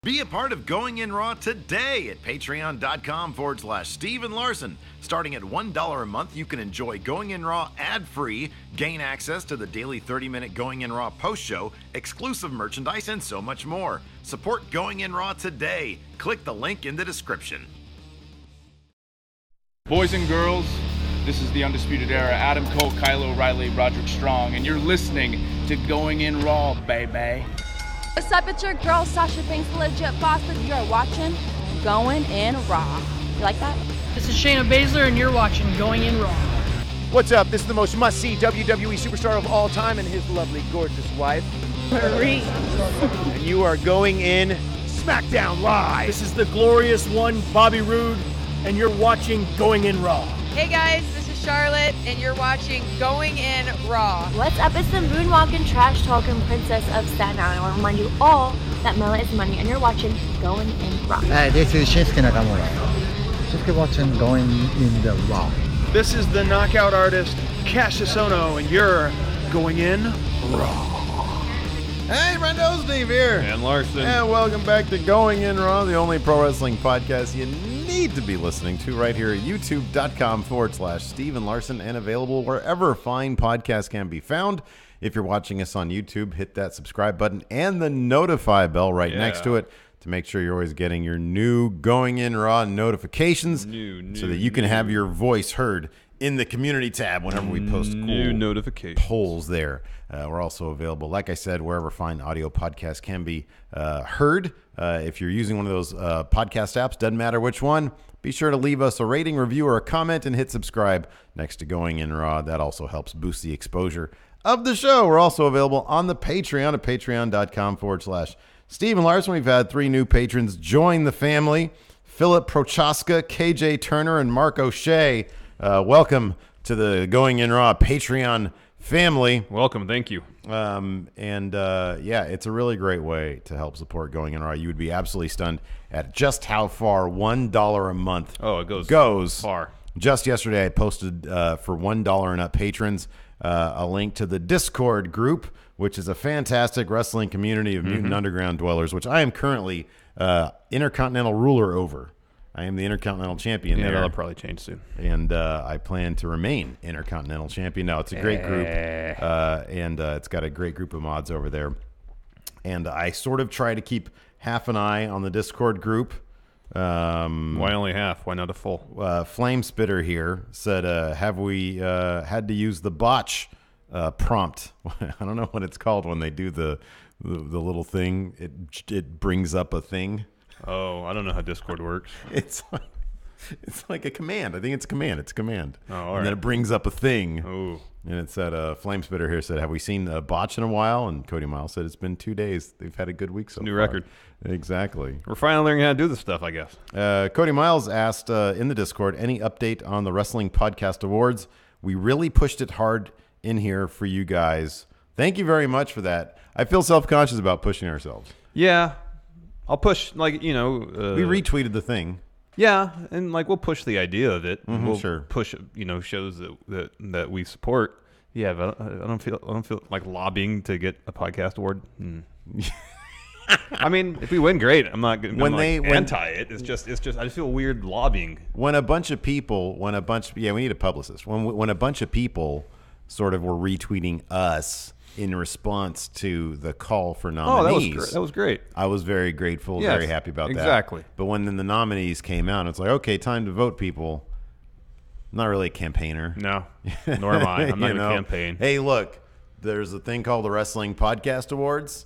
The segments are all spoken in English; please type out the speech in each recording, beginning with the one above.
Be a part of Going In Raw today at patreon.com/Steven Larson. Starting at $1 a month, you can enjoy Going In Raw ad-free, gain access to the daily 30-minute Going In Raw post show, exclusive merchandise, and so much more. Support Going In Raw today. Click the link in the description. Boys and girls, this is the Undisputed Era. Adam Cole, Kyle O'Reilly, Roderick Strong, and you're listening to Going In Raw, baby. What's up, it's your girl, Sasha Banks, the legit boss, and you're watching Going In Raw. You like that? This is Shayna Baszler, and you're watching Going In Raw. What's up? This is the most must-see WWE superstar of all time and his lovely, gorgeous wife, Marie. and you are going in SmackDown Live. This is the glorious one, Bobby Roode, and you're watching Going In Raw. Hey guys, this is Charlotte, and you're watching Going In Raw. What's up? It's the moonwalking, trash-talking princess of Staten Island. I want to remind you all that Mela is money, and you're watching Going In Raw. Hi, this is Shinsuke Nakamura. Just keep watching Going In the Raw. This is the knockout artist, Cassius Ohno, and you're Going In Raw. Hey, Brendo, Steve here. And Larson. And welcome back to Going In Raw, the only pro wrestling podcast you need to be listening to right here at youtube.com/Steven Larson and available wherever fine podcasts can be found. If you're watching us on YouTube, hit that subscribe button and the notify bell right next to it to make sure you're always getting your new Going In Raw notifications so that you can have your voice heard in the community tab whenever we post cool notifications polls there. We're also available, like I said, wherever fine audio podcasts can be heard. If you're using one of those podcast apps, doesn't matter which one, be sure to leave us a rating, review, or a comment and hit subscribe next to Going In Raw. That also helps boost the exposure of the show. We're also available on the Patreon at patreon.com/Steven Larson. We've had 3 new patrons join the family: Philip Prochaska, KJ Turner, and Mark O'Shea. Welcome to the Going In Raw Patreon family. Welcome, thank you. It's a really great way to help support Going In Raw. You would be absolutely stunned at just how far $1 a month goes far. Just yesterday, I posted for $1 and up patrons a link to the Discord group, which is a fantastic wrestling community of Mutant Underground dwellers, which I am currently Intercontinental ruler over. I am the Intercontinental Champion there. That'll probably change soon. And I plan to remain Intercontinental Champion. Now, it's a great group, and it's got a great group of mods over there. And I sort of try to keep half an eye on the Discord group. Why only half? Why not a full? Flame Spitter here said, have we had to use the botch prompt? I don't know what it's called when they do the little thing. It brings up a thing. Oh, I don't know how Discord works. It's like a command. I think it's a command. It's a command. Oh, all right. And then it brings up a thing. Oh. And it said, Flame Spitter here said, have we seen a botch in a while? And Cody Miles said, it's been 2 days. They've had a good week so far. New record. Exactly. We're finally learning how to do this stuff, I guess. Cody Miles asked in the Discord, any update on the Wrestling Podcast Awards? We really pushed it hard in here for you guys. Thank you very much for that. I feel self-conscious about pushing ourselves. Yeah. I'll push, we retweeted the thing. Yeah, and we'll push the idea of it. We'll sure. push, shows that we support. Yeah, but I don't feel like lobbying to get a podcast award. I mean, if we win, great. I'm not anti it. It's just I just feel weird lobbying. When a bunch of people, we need a publicist. When a bunch of people sort of were retweeting us in response to the call for nominees. Oh, that was great. I was very grateful, very happy about that. Exactly. But when the nominees came out, it's like, okay, time to vote, people. I'm not really a campaigner. No, nor am I. I'm not going to campaign. Hey, look, there's a thing called the Wrestling Podcast Awards.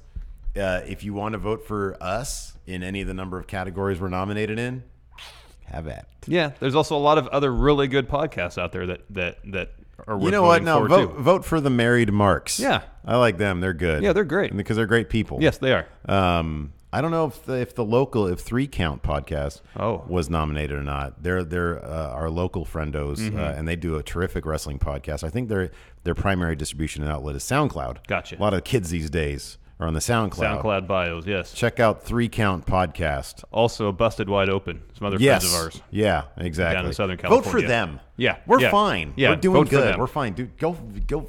If you want to vote for us in any of the number of categories we're nominated in, have at it. Yeah, there's also a lot of other really good podcasts out there that are worth voting for, vote for the Married Marks. Yeah. I like them. They're good. Yeah, they're great. Because they're great people. Yes, they are. I don't know if 3 Count podcast was nominated or not. They're our local friendos, and they do a terrific wrestling podcast. I think their primary distribution outlet is SoundCloud. Gotcha. A lot of kids these days are on the SoundCloud. SoundCloud bios, yes. Check out 3 Count podcast. Also, Busted Wide Open. Some other friends of ours. Yeah, exactly. Down in Southern California. Vote for them. Yeah. We're fine. Yeah. We're doing vote for good. them. We're fine. Dude, go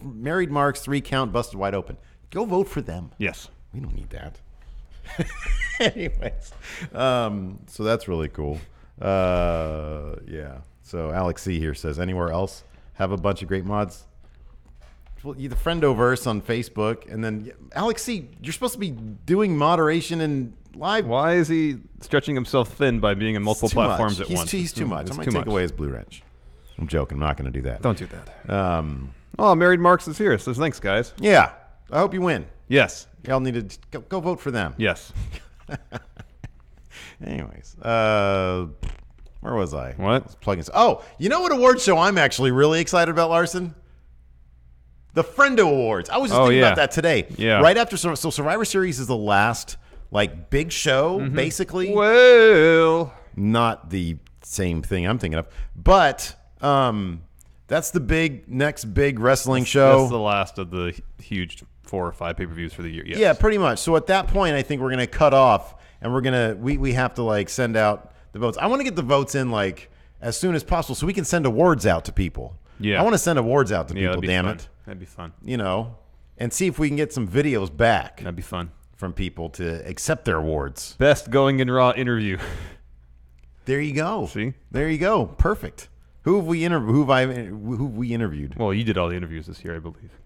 Married Marks, 3 Count, Busted Wide Open. Go vote for them. Yes. We don't need that. Anyways, so that's really cool. Yeah. So Alex C here says, anywhere else have a bunch of great mods? Well, the Friendoverse on Facebook, and then Alex C, you're supposed to be doing moderation and live. Why is he stretching himself thin by being in multiple platforms at once? He's too much. I might take away his Blue Wrench. I'm joking. I'm not going to do that. Don't do that. Married Marks is here. Says thanks, guys. Yeah. I hope you win. Yes. Y'all need to go vote for them. Yes. Anyways, where was I? What? Plugging. Oh, you know what award show I'm actually really excited about, Larson? The Friendo Awards. I was just thinking about that today. Yeah. Right after, so Survivor Series is the last big show, basically. Well, not the same thing I'm thinking of, but that's the next big wrestling show. That's the last of the huge 4 or 5 pay-per-views for the year. Yes. Yeah, pretty much. So at that point, I think we're gonna cut off, and we have to send out the votes. I want to get the votes in as soon as possible, so we can send awards out to people. Yeah, I want to send awards out to people. Damn fun. It, that'd be fun. And see if we can get some videos back. That'd be fun from people to accept their awards. Best Going in Raw interview. There you go. See, there you go. Perfect. Who have we interviewed? Well, you did all the interviews this year, I believe.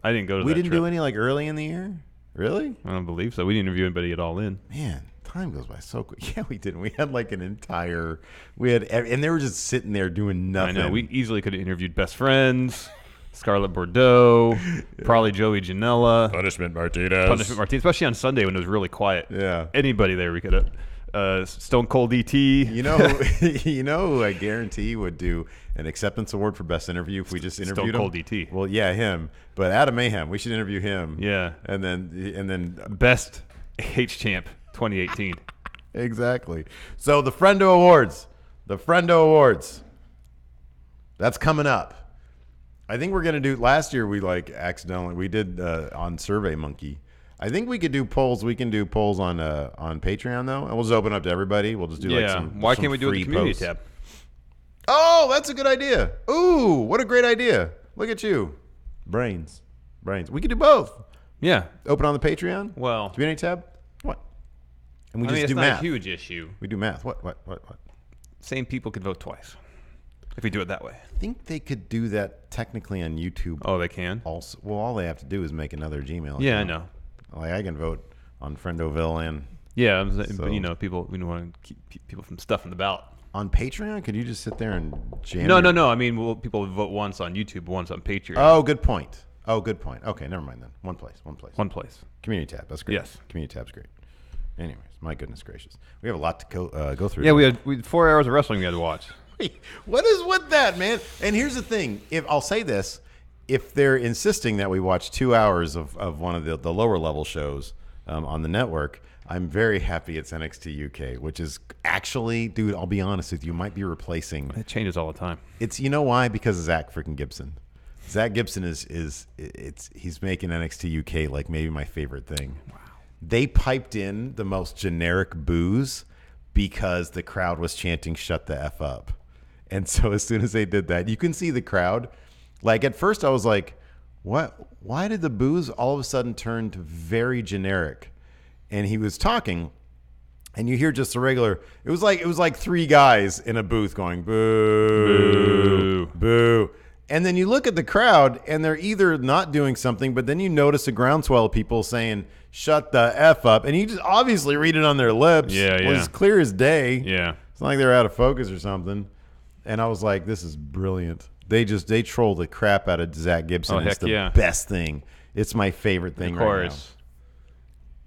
I didn't go to. We didn't do any early in the year. Really? I don't believe so. We didn't interview anybody at all in. Man, time goes by so quick. Yeah, we didn't. We had an entire. And they were just sitting there doing nothing. I know. We easily could have interviewed Best Friends, Scarlett Bordeaux, probably Joey Janela, Punishment Martinez, especially on Sunday when it was really quiet. Yeah. Anybody there we could have. Stone Cold DT. You know who I guarantee would do an acceptance award for best interview if we just interviewed Stone Cold him. DT. Well, yeah, him. But Adam Mayhem, we should interview him. Yeah. And then best H Champ 2018. Exactly. So the Friendo Awards. That's coming up. I think we're gonna do. Last year we we did on Survey Monkey. I think we could do polls. We can do polls on Patreon though, and we'll just open up to everybody. We'll just do Why can't we do it in the community tab? Oh, that's a good idea. Ooh, what a great idea! Look at you, brains. We could do both. Yeah, open on the Patreon. Well, community tab. What? And we just do it's math. Not a huge issue. We do math. What? Same people could vote twice if we do it that way. I think they could do that technically on YouTube. Oh, they can. Also, well, all they have to do is make another Gmail. Yeah, I know. I can vote on Friendoville and but people we don't want to keep people from stuffing the ballot. On Patreon, could you just sit there and jam? No. I mean, people vote once on YouTube, once on Patreon. Oh, good point. Okay, never mind then. One place. Community tab. That's great. Yes, community tab's great. Anyways, my goodness gracious, we have a lot to go through. Yeah, we had 4 hours of wrestling we had to watch. What is with that, man? And here's the thing: I'll say this. If they're insisting that we watch 2 hours of one of the lower level shows on the network, I'm very happy it's NXT UK, which is actually, dude, I'll be honest with you, might be replacing. It changes all the time. It's why? Because of Zach freaking Gibson. Zach Gibson he's making NXT UK maybe my favorite thing. Wow. They piped in the most generic boos because the crowd was chanting "Shut the F up," and so as soon as they did that, you can see the crowd. At first I was like, what? Why did the boos all of a sudden turn to very generic? And he was talking, and you hear just a regular. It was like 3 guys in a booth going boo, boo. And then you look at the crowd, and they're either not doing something, but then you notice a groundswell of people saying "Shut the F up," and you just obviously read it on their lips. Yeah. It's clear as day. Yeah. It's not like they're out of focus or something. And I was like, this is brilliant. They troll the crap out of Zach Gibson. Oh, it's the best thing. It's my favorite thing right now.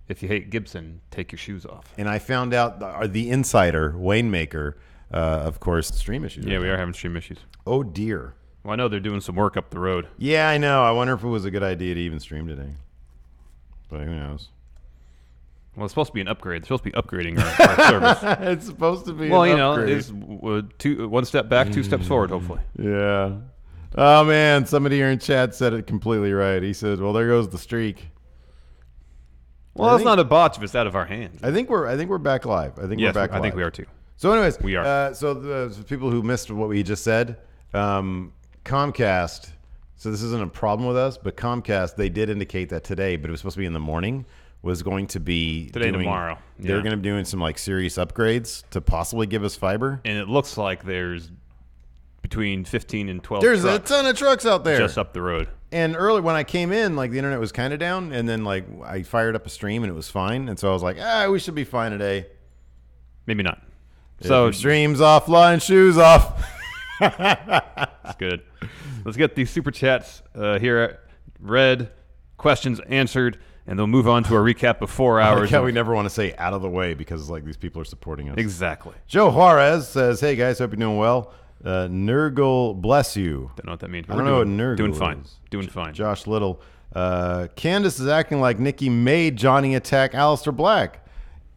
If you hate Gibson, take your shoes off. And I found out the insider, Wayne-Maker, of course, stream issues. Yeah, we are having stream issues. Oh, dear. Well, I know they're doing some work up the road. Yeah, I know. I wonder if it was a good idea to even stream today. But who knows? Well, it's supposed to be an upgrade. They're supposed to be upgrading our service. It's supposed to be an upgrade. It's 1 step back, 2 steps forward, hopefully. Yeah. Oh, man. Somebody here in chat said it completely right. He said, well, there goes the streak. Well, that's not a botch if it's out of our hands. I think we're back live. I think we're back live. I think we are too. So anyways, we are. So the people who missed what we just said, Comcast, so this isn't a problem with us, but Comcast, they did indicate that today, but it was supposed to be in the morning, was going to be today and tomorrow. They're going to be doing some like serious upgrades to possibly give us fiber. And it looks like there's between 15 and 12 There's trucks a ton of trucks out there just up the road. And early when I came in, like the internet was kind of down, and then like I fired up a stream and it was fine, and so I was like, we should be fine today. Maybe not. So streams offline, shoes off. That's good. Let's get these super chats here read, questions answered, and they'll move on to a recap of 4 hours. We never want to say out of the way because like these people are supporting us. Exactly. Joe Juarez says, "Hey guys, hope you're doing well. Nurgle, bless you." Don't know what that means. I don't know what Nurgle doing fine. is. Doing fine. Josh Little. Candace is acting like Nikki made Johnny attack Aleister Black.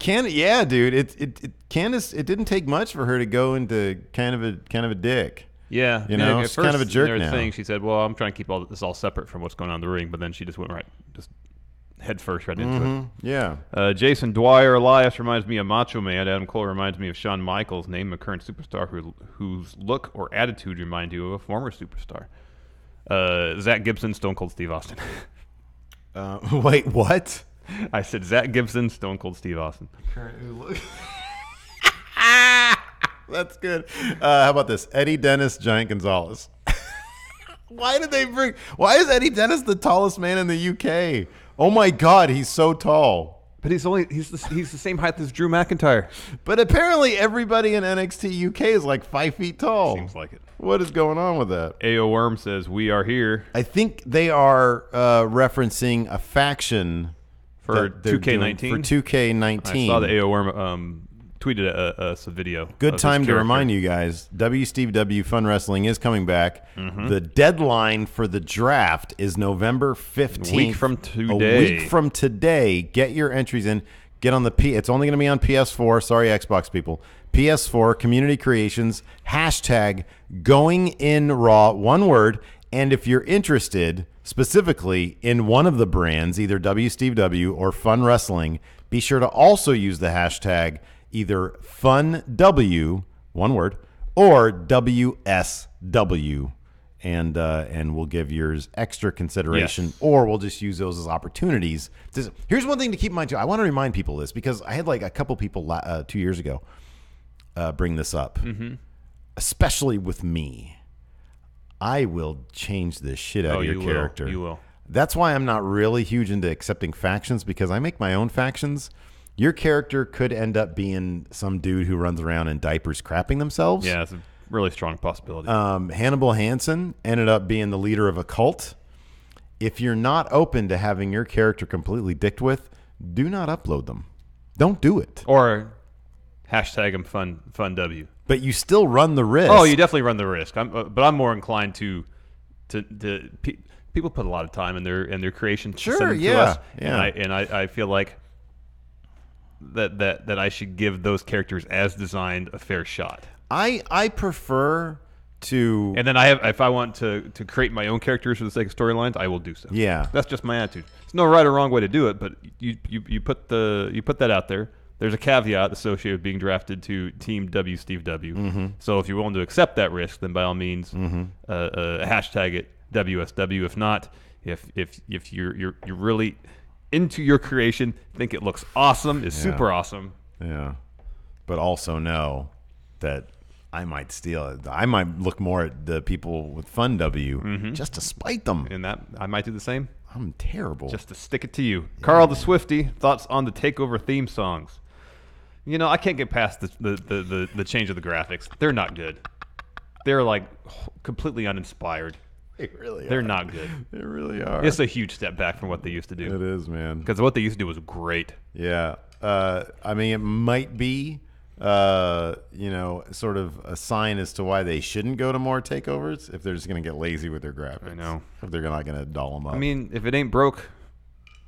Yeah, dude. Candace, it didn't take much for her to go into kind of a dick. Yeah, you know, she's kind of a jerk now. Thing, she said, "Well, I'm trying to keep all this all separate from what's going on in the ring," but then she just went just head first right into it. Yeah. Jason Dwyer Elias reminds me of Macho Man. Adam Cole reminds me of Shawn Michaels. Name a current superstar whose look or attitude remind you of a former superstar. Zach Gibson, Stone Cold Steve Austin. Wait, what? I said Zach Gibson, Stone Cold Steve Austin. That's good. How about this? Eddie Dennis, Giant Gonzalez. Why is Eddie Dennis the tallest man in the UK? Oh my God, he's so tall. But he's the same height as Drew McIntyre. But apparently everybody in NXT UK is like 5 feet tall. Seems like it. What is going on with that? AO Worm says, "We are here." I think they are referencing a faction for 2K19. For 2K19. I saw the AO Worm tweeted us a video. Good time to remind you guys, WCW Fun Wrestling is coming back. Mm-hmm. The deadline for the draft is November 15th. A week from today. A week from today. Get your entries in. Get on the It's only going to be on PS4. Sorry, Xbox people. PS4, Community Creations, hashtag Going In Raw, one word. And if you're interested specifically in one of the brands, either WCW or Fun Wrestling, be sure to also use the hashtag either FunW, one word, or WSW, and we'll give yours extra consideration, yes. Or we'll just use those as opportunities. Here's one thing to keep in mind, too. I want to remind people of this because I had like a couple people 2 years ago bring this up, especially with me. I will change the shit out of your character. You will. That's why I'm not really huge into accepting factions because I make my own factions. Your character could end up being some dude who runs around in diapers crapping themselves. Yeah, it's a really strong possibility. Hannibal Hansen ended up being the leader of a cult. If you're not open to having your character completely dicked with, do not upload them. Don't do it. Or hashtag them FunW. But you still run the risk. Oh, you definitely run the risk. But I'm more inclined to people put a lot of time in their creation. Sure, to us, and I feel like that I should give those characters as designed a fair shot. I prefer to, and then if I want to create my own characters for the sake of storylines, I will do so. Yeah, that's just my attitude. There's no right or wrong way to do it, but you put that out there. There's a caveat associated with being drafted to Team WCW. Mm-hmm. So if you're willing to accept that risk, then by all means, hashtag it WSW. If not, if you're really into your creation, think it looks awesome, is super awesome. Yeah, but also know that I might steal it. I might look more at the people with FunW just to spite them. And that I might do the same. I'm terrible. Just to stick it to you. Yeah. Carl the Swifty, thoughts on the TakeOver theme songs? You know, I can't get past the change of the graphics. They're not good. They're like completely uninspired. They really are. They're not good. They really are. It's a huge step back from what they used to do. It is, man. Because what they used to do was great. Yeah. I mean, it might be, sort of a sign as to why they shouldn't go to more takeovers if they're just going to get lazy with their graphics. I know. If they're not going to doll them up. I mean, if it ain't broke,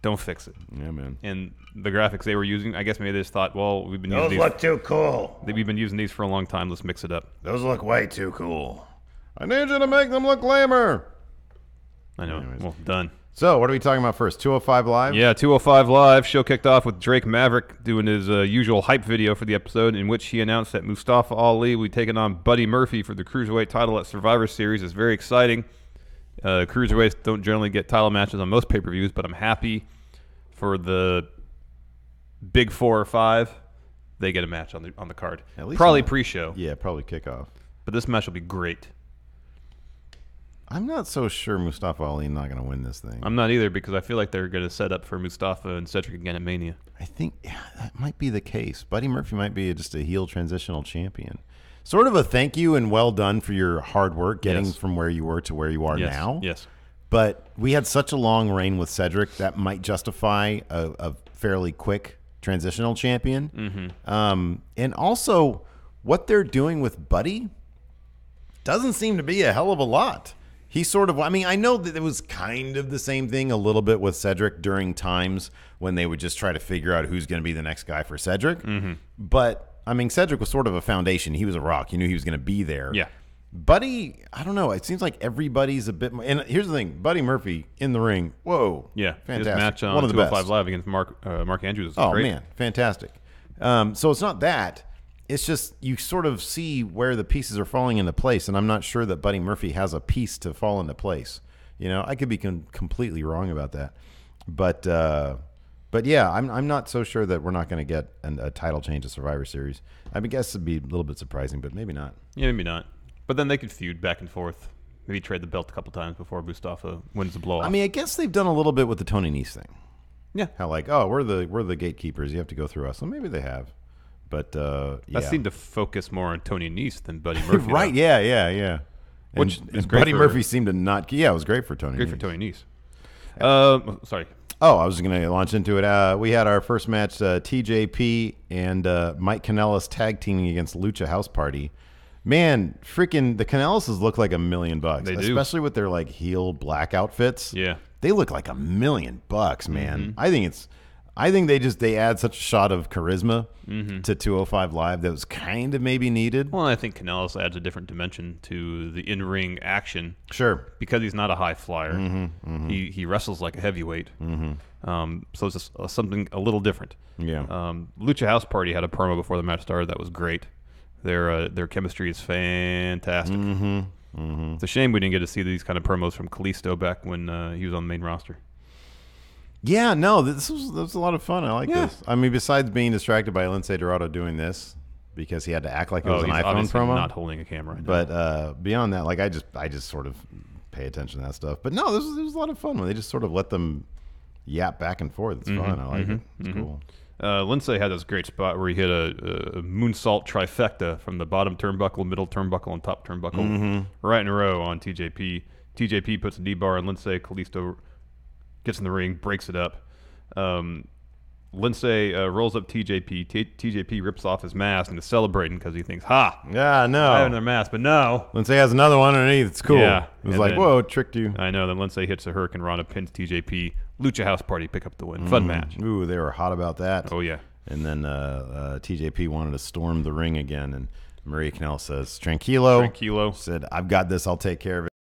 don't fix it. Yeah, man. And the graphics they were using, I guess maybe they just thought, well, we've been using these. Those look too cool. We've been using these for a long time. Let's mix it up. Those look way too cool. I need you to make them look lamer. I know. Anyways. Well, done. So, what are we talking about first? 205 Live? Yeah, 205 Live. Show kicked off with Drake Maverick doing his usual hype video for the episode, in which he announced that Mustafa Ali will be taking on Buddy Murphy for the Cruiserweight title at Survivor Series. It's very exciting. Cruiserweights don't generally get title matches on most pay-per-views, but I'm happy for the big 4 or 5, they get a match on the card. At least probably not. pre-show. Yeah, probably kickoff. But this match will be great. I'm not so sure Mustafa Ali not going to win this thing. I'm not either because I feel like they're going to set up for Mustafa and Cedric again at Mania. I think that might be the case. Buddy Murphy might be just a heel transitional champion. Sort of a thank you and well done for your hard work getting from where you were to where you are now. Yes. But we had such a long reign with Cedric that might justify a fairly quick transitional champion. And also, what they're doing with Buddy doesn't seem to be a hell of a lot. He sort of, I mean, I know that it was kind of the same thing a little bit with Cedric during times when they would just try to figure out who's going to be the next guy for Cedric. But, I mean, Cedric was sort of a foundation. He was a rock. You knew he was going to be there. Yeah. Buddy, I don't know. It seems like everybody's a bit more. And here's the thing. Buddy Murphy in the ring. Whoa. Yeah. Fantastic. His match on One of the 205 best. Live against Mark Andrews was Oh, great. man. Fantastic. So it's not that. It's just you sort of see where the pieces are falling into place, and I'm not sure that Buddy Murphy has a piece to fall into place. You know, I could be completely wrong about that, but yeah, I'm not so sure that we're not going to get a title change at Survivor Series. I guess it'd be a little bit surprising, but maybe not. Yeah, maybe not. But then they could feud back and forth. Maybe trade the belt a couple times before Mustafa wins the blow-off. I mean, I guess they've done a little bit with the Tony Nese thing. Yeah, how like, oh, we're the gatekeepers. You have to go through us. So maybe they have. But that yeah. seemed to focus more on Tony Nese than Buddy Murphy. Right? though. Yeah. Which and is great. Buddy Murphy seemed to not. Yeah, it was great for Tony. Great Nese. for Tony Nese. Sorry. Oh, I was going to launch into it. We had our first match, TJP and Mike Kanellis tag teaming against Lucha House Party. Man, freaking the Kanellises look like $1 million. They do. Especially with their like heel black outfits. Yeah. They look like $1 million, man. I think they add such a shot of charisma to 205 Live that was kind of maybe needed. Well, I think Kanellis adds a different dimension to the in-ring action. Sure. Because he's not a high flyer. He wrestles like a heavyweight. So it's just something a little different. Yeah. Lucha House Party had a promo before the match started that was great. Their chemistry is fantastic. It's a shame we didn't get to see these kind of promos from Kalisto back when he was on the main roster. Yeah, no, this was a lot of fun. I like this. I mean, besides being distracted by Lince Dorado doing this because he had to act like it was an he's iPhone obviously promo, not holding a camera. But beyond that, like I just sort of pay attention to that stuff. But no, this was a lot of fun when they just sort of let them yap back and forth. It's fun. I like it. It's cool. Lince had this great spot where he hit a moonsault trifecta from the bottom turnbuckle, middle turnbuckle, and top turnbuckle right in a row on TJP. TJP puts a D-bar on Lince. Kalisto gets in the ring, breaks it up. Lince rolls up TJP. TJP rips off his mask and is celebrating because he thinks, "Ha! Yeah, no, I have another mask." But no, Lince has another one underneath. It's cool. Yeah, it was like, whoa, tricked you. I know. Then Lince hits a Hurricane Rana, pins TJP. Lucha House Party pick up the win. Fun match. Ooh, they were hot about that. Oh yeah. And then TJP wanted to storm the ring again, and Maria Kanellis says, "Tranquilo." Tranquilo. Said, "I've got this. I'll take care of it."